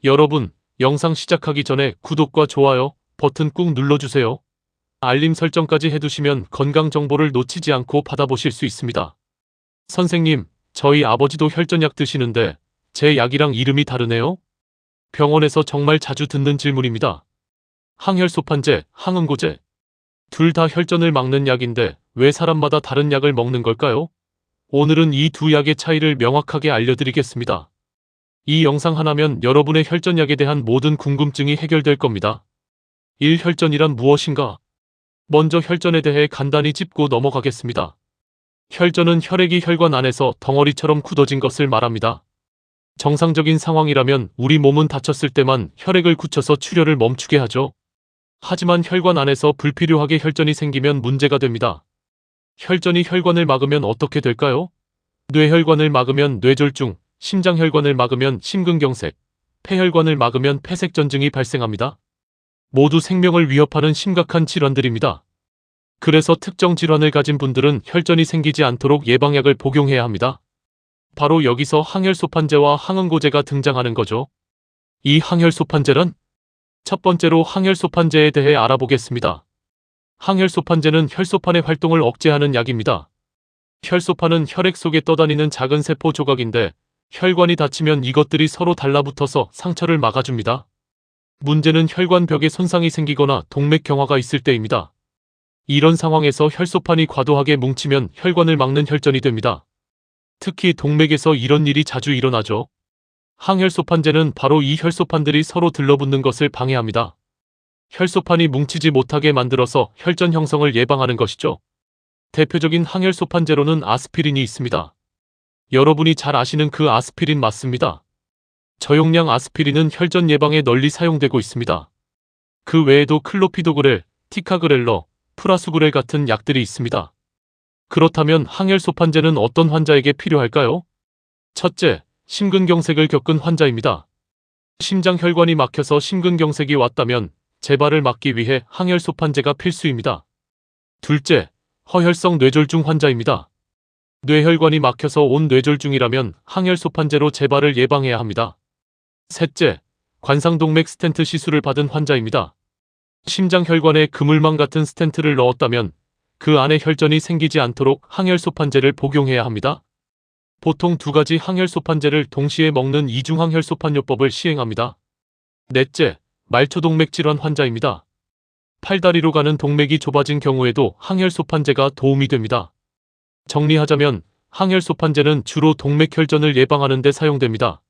여러분, 영상 시작하기 전에 구독과 좋아요 버튼 꾹 눌러주세요. 알림 설정까지 해두시면 건강 정보를 놓치지 않고 받아보실 수 있습니다. 선생님, 저희 아버지도 혈전약 드시는데 제 약이랑 이름이 다르네요? 병원에서 정말 자주 듣는 질문입니다. 항혈소판제, 항응고제. 둘 다 혈전을 막는 약인데 왜 사람마다 다른 약을 먹는 걸까요? 오늘은 이 두 약의 차이를 명확하게 알려드리겠습니다. 이 영상 하나면 여러분의 혈전약에 대한 모든 궁금증이 해결될 겁니다. 1. 혈전이란 무엇인가? 먼저 혈전에 대해 간단히 짚고 넘어가겠습니다. 혈전은 혈액이 혈관 안에서 덩어리처럼 굳어진 것을 말합니다. 정상적인 상황이라면 우리 몸은 다쳤을 때만 혈액을 굳혀서 출혈을 멈추게 하죠. 하지만 혈관 안에서 불필요하게 혈전이 생기면 문제가 됩니다. 혈전이 혈관을 막으면 어떻게 될까요? 뇌혈관을 막으면 뇌졸중, 심장혈관을 막으면 심근경색, 폐혈관을 막으면 폐색전증이 발생합니다. 모두 생명을 위협하는 심각한 질환들입니다. 그래서 특정 질환을 가진 분들은 혈전이 생기지 않도록 예방약을 복용해야 합니다. 바로 여기서 항혈소판제와 항응고제가 등장하는 거죠. 이 항혈소판제란? 첫 번째로 항혈소판제에 대해 알아보겠습니다. 항혈소판제는 혈소판의 활동을 억제하는 약입니다. 혈소판은 혈액 속에 떠다니는 작은 세포 조각인데 혈관이 닫히면 이것들이 서로 달라붙어서 상처를 막아줍니다. 문제는 혈관 벽에 손상이 생기거나 동맥경화가 있을 때입니다. 이런 상황에서 혈소판이 과도하게 뭉치면 혈관을 막는 혈전이 됩니다. 특히 동맥에서 이런 일이 자주 일어나죠. 항혈소판제는 바로 이 혈소판들이 서로 들러붙는 것을 방해합니다. 혈소판이 뭉치지 못하게 만들어서 혈전 형성을 예방하는 것이죠. 대표적인 항혈소판제로는 아스피린이 있습니다. 여러분이 잘 아시는 그 아스피린 맞습니다. 저용량 아스피린은 혈전 예방에 널리 사용되고 있습니다. 그 외에도 클로피도그렐, 티카그렐러, 프라수그렐 같은 약들이 있습니다. 그렇다면 항혈소판제는 어떤 환자에게 필요할까요? 첫째, 심근경색을 겪은 환자입니다. 심장혈관이 막혀서 심근경색이 왔다면 재발을 막기 위해 항혈소판제가 필수입니다. 둘째, 허혈성 뇌졸중 환자입니다. 뇌혈관이 막혀서 온 뇌졸중이라면 항혈소판제로 재발을 예방해야 합니다. 셋째, 관상동맥 스텐트 시술을 받은 환자입니다. 심장혈관에 그물망 같은 스텐트를 넣었다면 그 안에 혈전이 생기지 않도록 항혈소판제를 복용해야 합니다. 보통 두 가지 항혈소판제를 동시에 먹는 이중항혈소판요법을 시행합니다. 넷째, 말초동맥 질환 환자입니다. 팔다리로 가는 동맥이 좁아진 경우에도 항혈소판제가 도움이 됩니다. 정리하자면 항혈소판제는 주로 동맥 혈전을 예방하는 데 사용됩니다.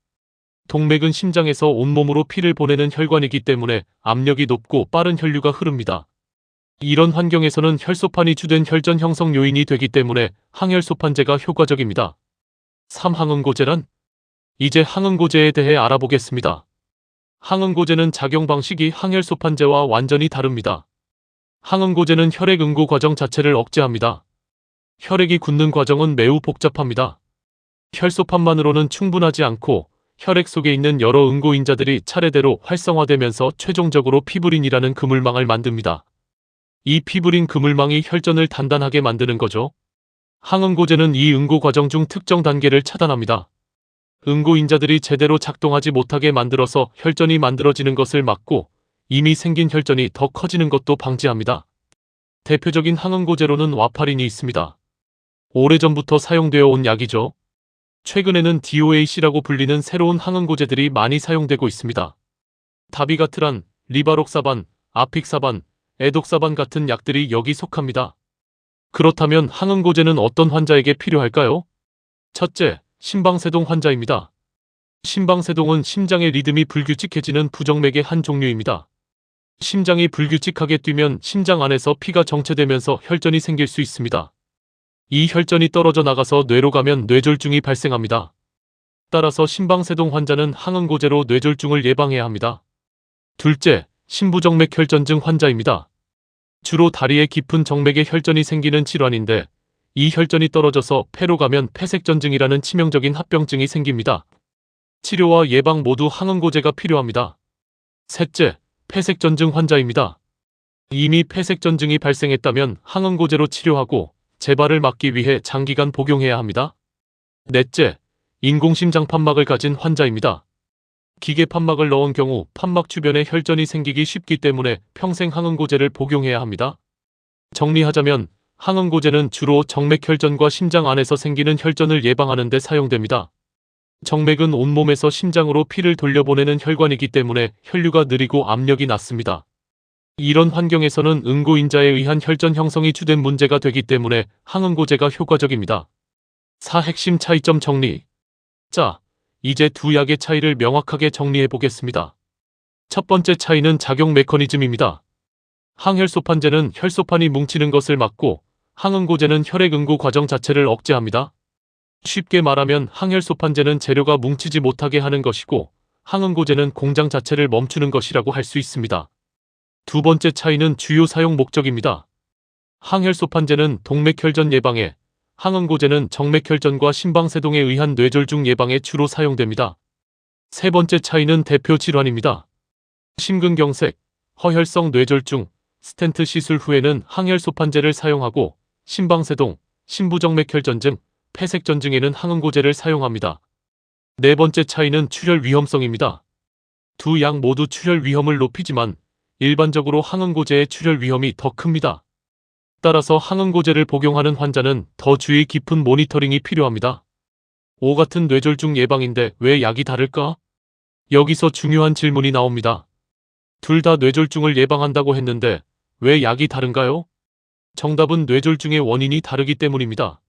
동맥은 심장에서 온몸으로 피를 보내는 혈관이기 때문에 압력이 높고 빠른 혈류가 흐릅니다. 이런 환경에서는 혈소판이 주된 혈전 형성 요인이 되기 때문에 항혈소판제가 효과적입니다. 3. 항응고제란? 이제 항응고제에 대해 알아보겠습니다. 항응고제는 작용 방식이 항혈소판제와 완전히 다릅니다. 항응고제는 혈액 응고 과정 자체를 억제합니다. 혈액이 굳는 과정은 매우 복잡합니다. 혈소판만으로는 충분하지 않고 혈액 속에 있는 여러 응고인자들이 차례대로 활성화되면서 최종적으로 피부린이라는 그물망을 만듭니다. 이 피부린 그물망이 혈전을 단단하게 만드는 거죠. 항응고제는 이 응고 과정 중 특정 단계를 차단합니다. 응고인자들이 제대로 작동하지 못하게 만들어서 혈전이 만들어지는 것을 막고 이미 생긴 혈전이 더 커지는 것도 방지합니다. 대표적인 항응고제로는 와파린이 있습니다. 오래전부터 사용되어 온 약이죠. 최근에는 DOAC라고 불리는 새로운 항응고제들이 많이 사용되고 있습니다. 다비가트란, 리바록사반, 아픽사반, 에독사반 같은 약들이 여기 속합니다. 그렇다면 항응고제는 어떤 환자에게 필요할까요? 첫째, 심방세동 환자입니다. 심방세동은 심장의 리듬이 불규칙해지는 부정맥의 한 종류입니다. 심장이 불규칙하게 뛰면 심장 안에서 피가 정체되면서 혈전이 생길 수 있습니다. 이 혈전이 떨어져 나가서 뇌로 가면 뇌졸중이 발생합니다. 따라서 심방세동 환자는 항응고제로 뇌졸중을 예방해야 합니다. 둘째, 심부정맥 혈전증 환자입니다. 주로 다리의 깊은 정맥에 혈전이 생기는 질환인데 이 혈전이 떨어져서 폐로 가면 폐색전증이라는 치명적인 합병증이 생깁니다. 치료와 예방 모두 항응고제가 필요합니다. 셋째, 폐색전증 환자입니다. 이미 폐색전증이 발생했다면 항응고제로 치료하고 재발을 막기 위해 장기간 복용해야 합니다. 넷째, 인공심장판막을 가진 환자입니다. 기계 판막을 넣은 경우 판막 주변에 혈전이 생기기 쉽기 때문에 평생 항응고제를 복용해야 합니다. 정리하자면 항응고제는 주로 정맥혈전과 심장 안에서 생기는 혈전을 예방하는 데 사용됩니다. 정맥은 온몸에서 심장으로 피를 돌려보내는 혈관이기 때문에 혈류가 느리고 압력이 낮습니다. 이런 환경에서는 응고인자에 의한 혈전 형성이 주된 문제가 되기 때문에 항응고제가 효과적입니다. 4. 핵심 차이점 정리. 자, 이제 두 약의 차이를 명확하게 정리해 보겠습니다. 첫 번째 차이는 작용 메커니즘입니다. 항혈소판제는 혈소판이 뭉치는 것을 막고 항응고제는 혈액 응고 과정 자체를 억제합니다. 쉽게 말하면 항혈소판제는 재료가 뭉치지 못하게 하는 것이고 항응고제는 공장 자체를 멈추는 것이라고 할 수 있습니다. 두 번째 차이는 주요 사용 목적입니다. 항혈소판제는 동맥혈전 예방에, 항응고제는 정맥혈전과 심방세동에 의한 뇌졸중 예방에 주로 사용됩니다. 세 번째 차이는 대표 질환입니다. 심근경색, 허혈성 뇌졸중, 스텐트 시술 후에는 항혈소판제를 사용하고 심방세동, 심부정맥혈전 등 폐색전 증에는 항응고제를 사용합니다. 네 번째 차이는 출혈 위험성입니다. 두 약 모두 출혈 위험을 높이지만 일반적으로 항응고제의 출혈 위험이 더 큽니다. 따라서 항응고제를 복용하는 환자는 더 주의 깊은 모니터링이 필요합니다. 같은 뇌졸중 예방인데 왜 약이 다를까? 여기서 중요한 질문이 나옵니다. 둘 다 뇌졸중을 예방한다고 했는데 왜 약이 다른가요? 정답은 뇌졸중의 원인이 다르기 때문입니다.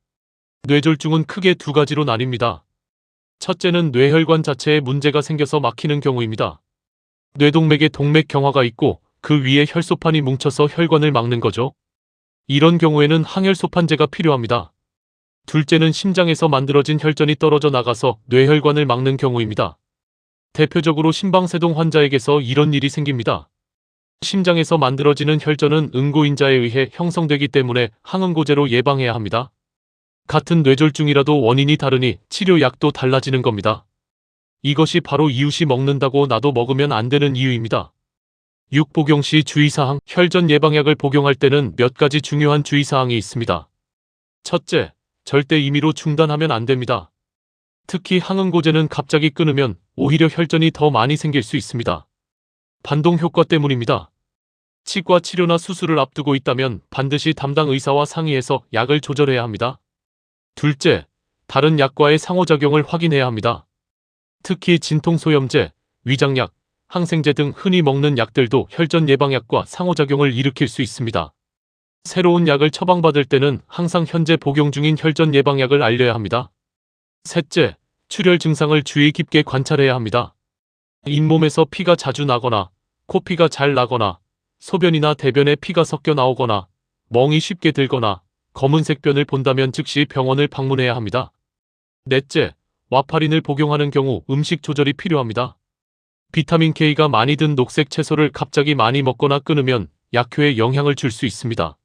뇌졸중은 크게 두 가지로 나뉩니다. 첫째는 뇌혈관 자체에 문제가 생겨서 막히는 경우입니다. 뇌동맥에 동맥 경화가 있고 그 위에 혈소판이 뭉쳐서 혈관을 막는 거죠. 이런 경우에는 항혈소판제가 필요합니다. 둘째는 심장에서 만들어진 혈전이 떨어져 나가서 뇌혈관을 막는 경우입니다. 대표적으로 심방세동 환자에게서 이런 일이 생깁니다. 심장에서 만들어지는 혈전은 응고인자에 의해 형성되기 때문에 항응고제로 예방해야 합니다. 같은 뇌졸중이라도 원인이 다르니 치료약도 달라지는 겁니다. 이것이 바로 이웃이 먹는다고 나도 먹으면 안 되는 이유입니다. 6. 복용 시 주의사항. 혈전 예방약을 복용할 때는 몇 가지 중요한 주의사항이 있습니다. 첫째, 절대 임의로 중단하면 안 됩니다. 특히 항응고제는 갑자기 끊으면 오히려 혈전이 더 많이 생길 수 있습니다. 반동 효과 때문입니다. 치과 치료나 수술을 앞두고 있다면 반드시 담당 의사와 상의해서 약을 조절해야 합니다. 둘째, 다른 약과의 상호작용을 확인해야 합니다. 특히 진통소염제, 위장약, 항생제 등 흔히 먹는 약들도 혈전 예방약과 상호작용을 일으킬 수 있습니다. 새로운 약을 처방받을 때는 항상 현재 복용 중인 혈전 예방약을 알려야 합니다. 셋째, 출혈 증상을 주의 깊게 관찰해야 합니다. 잇몸에서 피가 자주 나거나 코피가 잘 나거나 소변이나 대변에 피가 섞여 나오거나 멍이 쉽게 들거나 검은색 변을 본다면 즉시 병원을 방문해야 합니다. 넷째, 와파린을 복용하는 경우 음식 조절이 필요합니다. 비타민 K가 많이 든 녹색 채소를 갑자기 많이 먹거나 끊으면 약효에 영향을 줄 수 있습니다.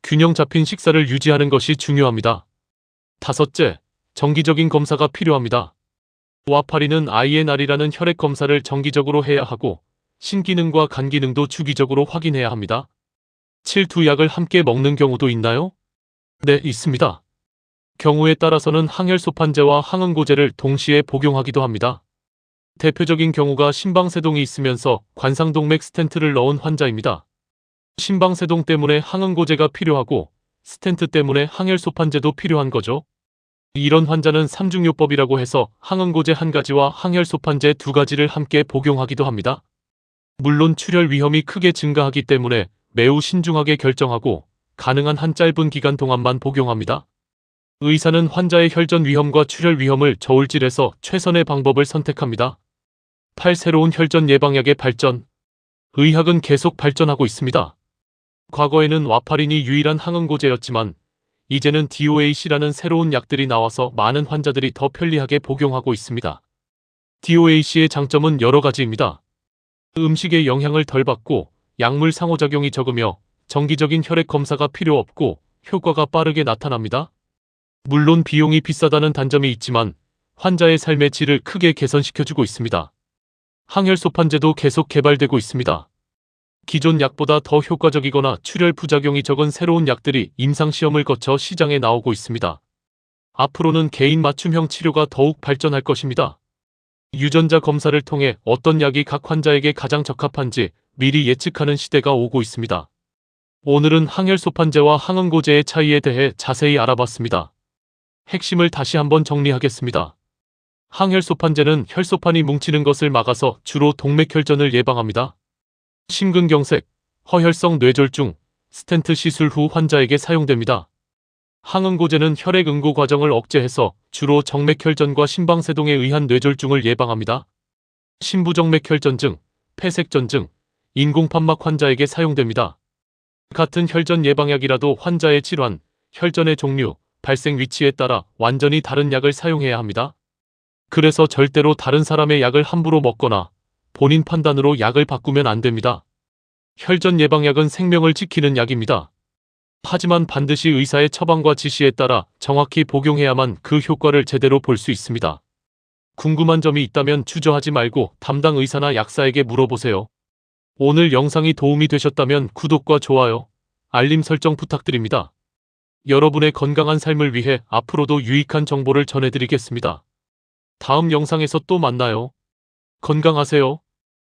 균형 잡힌 식사를 유지하는 것이 중요합니다. 다섯째, 정기적인 검사가 필요합니다. 와파린은 INR이라는 혈액 검사를 정기적으로 해야 하고 신기능과 간기능도 주기적으로 확인해야 합니다. 7. 두 약을 함께 먹는 경우도 있나요? 네, 있습니다. 경우에 따라서는 항혈소판제와 항응고제를 동시에 복용하기도 합니다. 대표적인 경우가 심방세동이 있으면서 관상동맥 스텐트를 넣은 환자입니다. 심방세동 때문에 항응고제가 필요하고 스텐트 때문에 항혈소판제도 필요한 거죠. 이런 환자는 삼중요법이라고 해서 항응고제 한 가지와 항혈소판제 두 가지를 함께 복용하기도 합니다. 물론 출혈 위험이 크게 증가하기 때문에 매우 신중하게 결정하고 가능한 한 짧은 기간 동안만 복용합니다. 의사는 환자의 혈전 위험과 출혈 위험을 저울질해서 최선의 방법을 선택합니다. 8. 새로운 혈전 예방약의 발전. 의학은 계속 발전하고 있습니다. 과거에는 와파린이 유일한 항응고제였지만 이제는 DOAC라는 새로운 약들이 나와서 많은 환자들이 더 편리하게 복용하고 있습니다. DOAC의 장점은 여러 가지입니다. 음식에 영향을 덜 받고 약물 상호작용이 적으며 정기적인 혈액 검사가 필요 없고 효과가 빠르게 나타납니다. 물론 비용이 비싸다는 단점이 있지만 환자의 삶의 질을 크게 개선시켜주고 있습니다. 항혈소판제도 계속 개발되고 있습니다. 기존 약보다 더 효과적이거나 출혈 부작용이 적은 새로운 약들이 임상시험을 거쳐 시장에 나오고 있습니다. 앞으로는 개인 맞춤형 치료가 더욱 발전할 것입니다. 유전자 검사를 통해 어떤 약이 각 환자에게 가장 적합한지 미리 예측하는 시대가 오고 있습니다. 오늘은 항혈소판제와 항응고제의 차이에 대해 자세히 알아봤습니다. 핵심을 다시 한번 정리하겠습니다. 항혈소판제는 혈소판이 뭉치는 것을 막아서 주로 동맥혈전을 예방합니다. 심근경색, 허혈성 뇌졸중, 스텐트 시술 후 환자에게 사용됩니다. 항응고제는 혈액 응고 과정을 억제해서 주로 정맥혈전과 심방세동에 의한 뇌졸중을 예방합니다. 심부정맥혈전증, 폐색전증, 인공판막 환자에게 사용됩니다. 같은 혈전 예방약이라도 환자의 질환, 혈전의 종류, 발생 위치에 따라 완전히 다른 약을 사용해야 합니다. 그래서 절대로 다른 사람의 약을 함부로 먹거나 본인 판단으로 약을 바꾸면 안 됩니다. 혈전 예방약은 생명을 지키는 약입니다. 하지만 반드시 의사의 처방과 지시에 따라 정확히 복용해야만 그 효과를 제대로 볼 수 있습니다. 궁금한 점이 있다면 주저하지 말고 담당 의사나 약사에게 물어보세요. 오늘 영상이 도움이 되셨다면 구독과 좋아요, 알림 설정 부탁드립니다. 여러분의 건강한 삶을 위해 앞으로도 유익한 정보를 전해드리겠습니다. 다음 영상에서 또 만나요. 건강하세요.